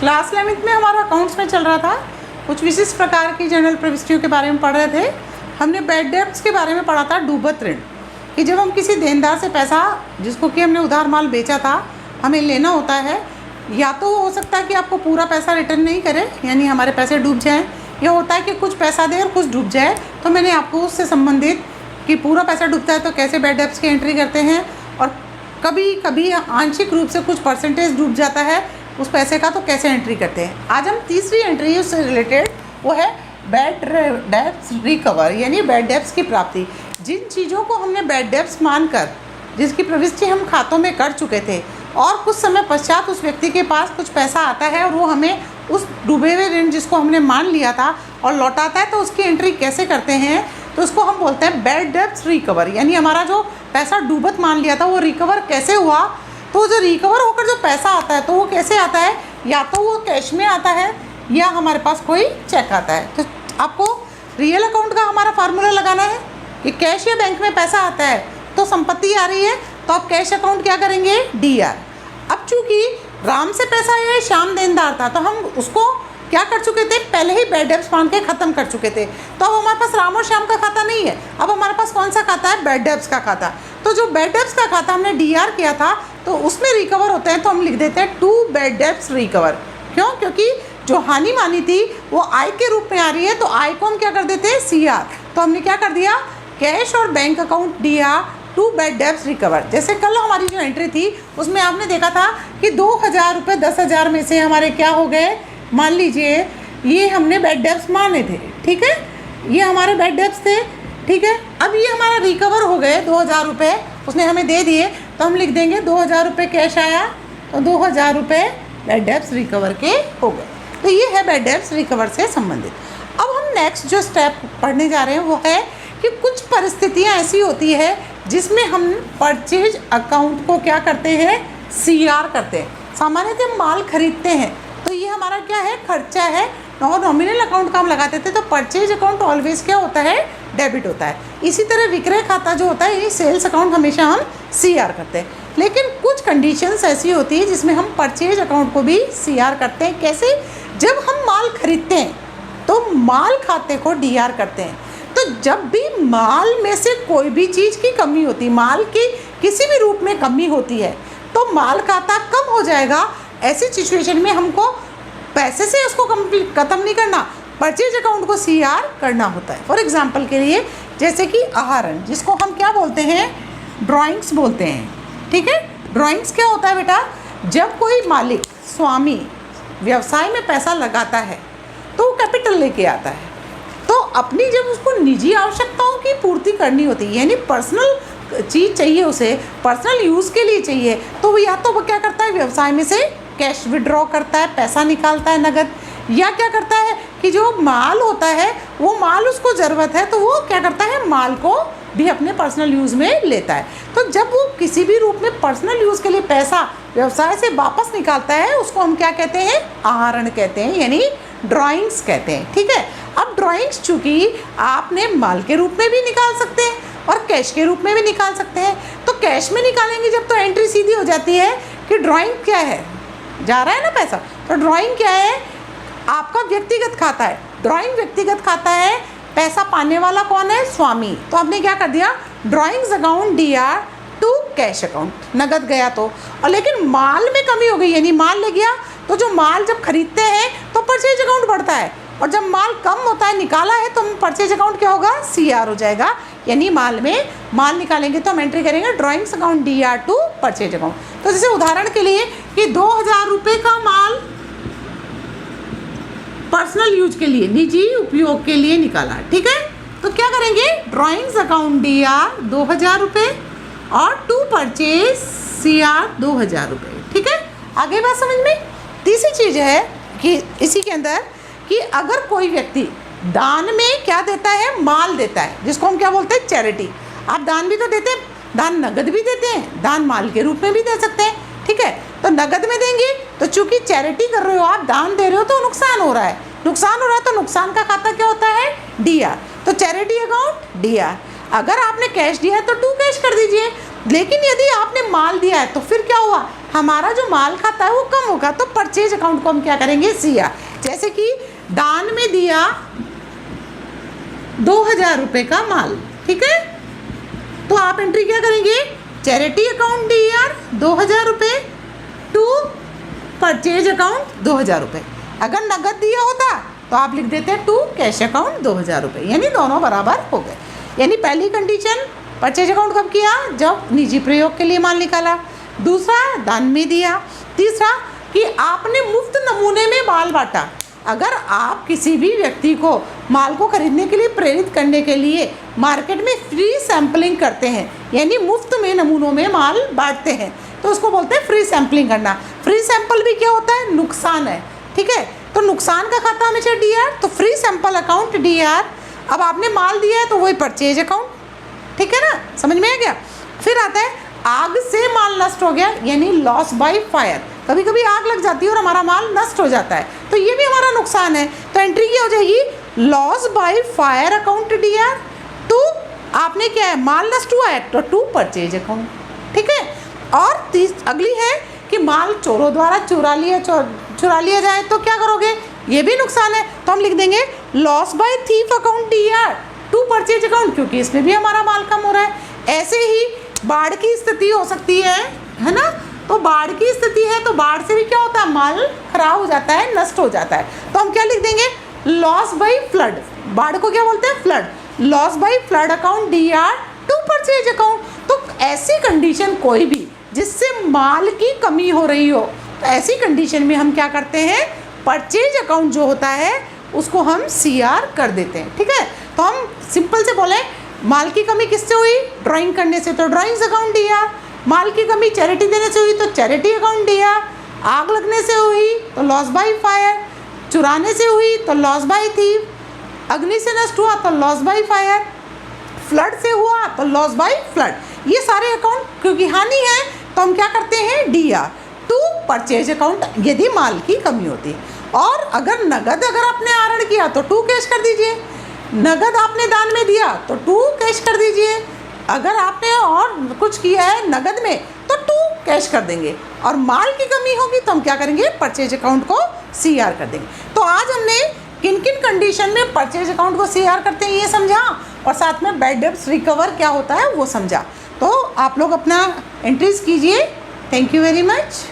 Class 11th में हमारा accounts में चल रहा था, कुछ विशिष्ट प्रकार की जनरल प्रविष्टियों के बारे में पढ़ रहे थे। हमने बैड डेब्ट्स के बारे में पढ़ा था, डूबत ऋण, कि जब हम किसी देनदार से पैसा जिसको कि हमने उधार माल बेचा था हमें लेना होता है, या तो हो सकता है कि आपको पूरा पैसा रिटर्न नहीं करे यानी हमारे पैसे डूब जाएं, या होता है कि कुछ पैसा दे और कुछ डूब जाए। तो मैंने आपको उससे संबंधित कि पूरा पैसा डूबता है तो कैसे बैड डेब्ट्स की एंट्री करते हैं, और कभी कभी आंशिक रूप से कुछ परसेंटेज डूब जाता है उस पैसे का, तो कैसे एंट्री करते हैं। आज हम तीसरी एंट्री उससे रिलेटेड, वो है बैड डेब्ट्स रिकवर यानी बैड डेब्ट्स की प्राप्ति। जिन चीज़ों को हमने बैड डेब्ट्स मानकर जिसकी प्रविष्टि हम खातों में कर चुके थे और कुछ समय पश्चात उस व्यक्ति के पास कुछ पैसा आता है और वो हमें उस डूबे हुए ऋण जिसको हमने मान लिया था और लौटाता है, तो उसकी एंट्री कैसे करते हैं, तो उसको हम बोलते हैं बैड डेब्ट्स रिकवर। यानी हमारा जो पैसा डूबत मान लिया था वो रिकवर कैसे हुआ। तो जो रिकवर होकर जो पैसा आता है तो वो कैसे आता है, या तो वो कैश में आता है या हमारे पास कोई चेक आता है। तो आपको रियल अकाउंट का हमारा फार्मूला लगाना है कि कैश या बैंक में पैसा आता है तो संपत्ति आ रही है, तो आप कैश अकाउंट क्या करेंगे, DR। अब चूँकि राम से पैसा आया, श्याम देनदार था, तो हम उसको क्या कर चुके थे, पहले ही बैड डेब्ट्स मान के ख़त्म कर चुके थे। तो अब हमारे पास राम और श्याम का खाता नहीं है, अब हमारे पास कौन सा खाता है, बैड डेब्ट्स का खाता। तो जो बैड डेब्ट्स का खाता हमने DR किया था तो उसमें रिकवर होते हैं, तो हम लिख देते हैं टू बैड डेब्ट्स रिकवर। क्यों, क्योंकि जो हानि मानी थी वो आय के रूप में आ रही है, तो आय को हम क्या कर देते हैं, CR। तो हमने क्या कर दिया, कैश और bank account DR to bad debts recover. जैसे कल हमारी जो एंट्री थी उसमें आपने देखा था कि 2000 रुपये 10,000 में से हमारे क्या हो गए, मान लीजिए ये हमने बैड डेब्ट्स माने थे, ठीक है, ये हमारे बैड डेब्ट्स थे, ठीक है। अब ये हमारा रिकवर हो गए 2000 रुपये उसने हमें दे दिए, तो हम लिख देंगे 2000 रुपये कैश आया तो 2000 रुपये बैड डेब्ट्स रिकवर के हो गए। तो ये है बैड डेब्ट्स रिकवर से संबंधित। अब हम नेक्स्ट जो स्टेप पढ़ने जा रहे हैं वो है कि कुछ परिस्थितियाँ ऐसी होती है जिसमें हम परचेज अकाउंट को क्या करते हैं, CR करते हैं। सामान्यतः माल खरीदते हैं तो ये हमारा क्या है, खर्चा है, और नॉमिनल अकाउंट का हम लगाते थे, तो परचेज अकाउंट ऑलवेज क्या होता है, डेबिट होता है। इसी तरह विक्रय खाता जो होता है, ये सेल्स अकाउंट हमेशा हम CR करते हैं। लेकिन कुछ कंडीशंस ऐसी होती है जिसमें हम परचेज अकाउंट को भी CR करते हैं। कैसे, जब हम माल खरीदते हैं तो माल खाते को DR करते हैं। तो जब भी माल में से कोई भी चीज़ की कमी होती, माल की किसी भी रूप में कमी होती है, तो माल खाता कम हो जाएगा। ऐसी सिचुएशन में हमको पैसे से उसको ख़त्म नहीं करना, परचेज अकाउंट को CR करना होता है। फॉर एग्जांपल के लिए जैसे कि आहरण, जिसको हम क्या बोलते हैं, ड्राइंग्स बोलते हैं, ठीक है। ड्राइंग्स क्या होता है बेटा, जब कोई मालिक स्वामी व्यवसाय में पैसा लगाता है तो वो कैपिटल लेके आता है, तो अपनी जब उसको निजी आवश्यकताओं की पूर्ति करनी होती है, यानी पर्सनल चीज़ चाहिए, उसे पर्सनल यूज़ के लिए चाहिए, तो वो या तो वो क्या करता है, व्यवसाय में से कैश विड्रॉ करता है, पैसा निकालता है नगद, या क्या करता है कि जो माल होता है वो माल उसको ज़रूरत है तो वो क्या करता है, माल को भी अपने पर्सनल यूज़ में लेता है। तो जब वो किसी भी रूप में पर्सनल यूज़ के लिए पैसा व्यवसाय से वापस निकालता है उसको हम क्या कहते हैं, आहरण कहते हैं, यानी ड्राइंग्स कहते हैं, ठीक है। अब ड्राइंग्स चूँकि आपने माल के रूप में भी निकाल सकते हैं और कैश के रूप में भी निकाल सकते हैं। तो कैश में निकालेंगे जब तो एंट्री सीधी हो जाती है कि ड्राइंग क्या है, जा रहा है ना पैसा, तो ड्राइंग क्या है, आपका व्यक्तिगत खाता है। ड्राइंग व्यक्तिगत खाता है, पैसा पाने वाला कौन है, स्वामी। तो आपने क्या कर दिया, drawings account DR to cash account, नगद गया तो। और लेकिन माल में कमी हो गई, यानी माल ले गया, तो जो माल जब खरीदते हैं तो परचेज अकाउंट बढ़ता है, और जब माल कम होता है, निकाला है, तो परचेज अकाउंट क्या होगा, CR हो जाएगा। यानी माल में माल निकालेंगे तो हम एंट्री करेंगे drawings account DR to purchase account. तो जैसे उदाहरण के लिए कि 2000 रुपये का माल पर्सनल यूज के लिए, निजी उपयोग के लिए निकाला, ठीक है। तो क्या करेंगे, ड्राइंग्स अकाउंट DR 2000 रुपये और टू परचेज CR 2000 रुपये, ठीक है। आगे बात समझ में। तीसरी चीज़ है कि इसी के अंदर कि अगर कोई व्यक्ति दान में क्या देता है, माल देता है, जिसको हम क्या बोलते हैं, चैरिटी। आप दान भी तो देते हैं, दान नगद भी देते हैं, दान माल के रूप में भी दे सकते हैं, ठीक है। तो नगद में देंगे तो चूंकि चैरिटी कर रहे हो आप, दान दे रहे हो, तो नुकसान हो रहा है, तो नुकसान का खाता क्या होता है, DR। तो चैरिटी अकाउंट DR। अगर आपने कैश दिया है तो टू कैश कर दीजिए, लेकिन यदि आपने माल दिया है तो फिर क्या हुआ, हमारा जो माल खाता है वो कम होगा, तो परचेज अकाउंट को हम क्या करेंगे, CR। जैसे कि दान में दिया 2000 रुपये का माल, ठीक है, तो आप एंट्री क्या करेंगे, चैरिटी अकाउंट DR 2000 रुपये टू परचेज अकाउंट 2000 रुपये। अगर नगद दिया होता तो आप लिख देते टू कैश अकाउंट 2000 रुपये, यानी दोनों बराबर हो गए। यानी पहली कंडीशन परचेज अकाउंट कब किया, जब निजी प्रयोग के लिए माल निकाला। दूसरा, दान में दिया। तीसरा, कि आपने मुफ्त नमूने में माल बांटा। अगर आप किसी भी व्यक्ति को माल को खरीदने के लिए प्रेरित करने के लिए मार्केट में फ्री सैम्पलिंग करते हैं, यानी मुफ्त में नमूनों में माल बांटते हैं, तो उसको बोलते हैं फ्री सैम्पलिंग करना। फ्री सैंपल भी क्या होता है, नुकसान है, ठीक है, तो नुकसान का खाता हमेशा DR, तो फ्री सैंपल अकाउंट DR। अब आपने माल दिया है तो वही परचेज अकाउंट, ठीक है ना, समझ में आ गया। फिर आता है आग से माल नष्ट हो गया, यानी लॉस बाय फायर। कभी कभी आग लग जाती है और हमारा माल नष्ट हो जाता है, तो ये भी हमारा नुकसान है, तो एंट्री क्या हो जाएगी, loss by fire account DR to, आपने क्या है, माल नष्ट हुआ है तो टू परचेज अकाउंट, ठीक है। और अगली है कि माल चोरों द्वारा चुरा लिया जाए तो क्या करोगे, ये भी नुकसान है, तो हम लिख देंगे loss by thief account DR to purchase account, क्योंकि इसमें भी हमारा माल कम हो रहा है। ऐसे ही बाढ़ की स्थिति हो सकती है ना, तो बाढ़ की स्थिति है तो बाढ़ से भी क्या होता है, माल खराब हो जाता है, नष्ट हो जाता है, तो हम क्या लिख देंगे, लॉस बाय फ्लड। बाढ़ को क्या बोलते हैं, flood. Loss by flood account DR to purchase account. तो ऐसी कंडीशन कोई भी जिससे माल की कमी हो रही हो, तो ऐसी कंडीशन में हम क्या करते हैं, परचेज अकाउंट जो होता है उसको हम CR कर देते हैं, ठीक है। तो हम सिंपल से बोले, माल की कमी किससे हुई, ड्राइंग करने से, तो ड्राइंग्स अकाउंट DR। माल की कमी चैरिटी देने से हुई तो चैरिटी अकाउंट DR। आग लगने से हुई तो लॉस बाय फायर। चुराने से हुई तो लॉस बाय थीफ। अग्नि से नष्ट हुआ तो लॉस बाय फायर। फ्लड से हुआ तो लॉस बाय फ्लड। ये सारे अकाउंट क्योंकि हानि है तो हम क्या करते हैं, DR टू परचेज अकाउंट, यदि माल की कमी होती है। और अगर नगद अगर आपने आहरण किया तो टू कैश कर दीजिए। नगद आपने दान में दिया तो टू कैश कर दीजिए। अगर आपने और कुछ किया है नगद में तो टू कैश कर देंगे। और माल की कमी होगी तो हम क्या करेंगे, परचेज अकाउंट को CR कर देंगे। तो आज हमने किन किन कंडीशन में परचेज अकाउंट को CR करते हैं ये समझा, और साथ में बैड डेब्ट्स रिकवर क्या होता है वो समझा। तो आप लोग अपना एंट्रीज कीजिए। Thank you very much.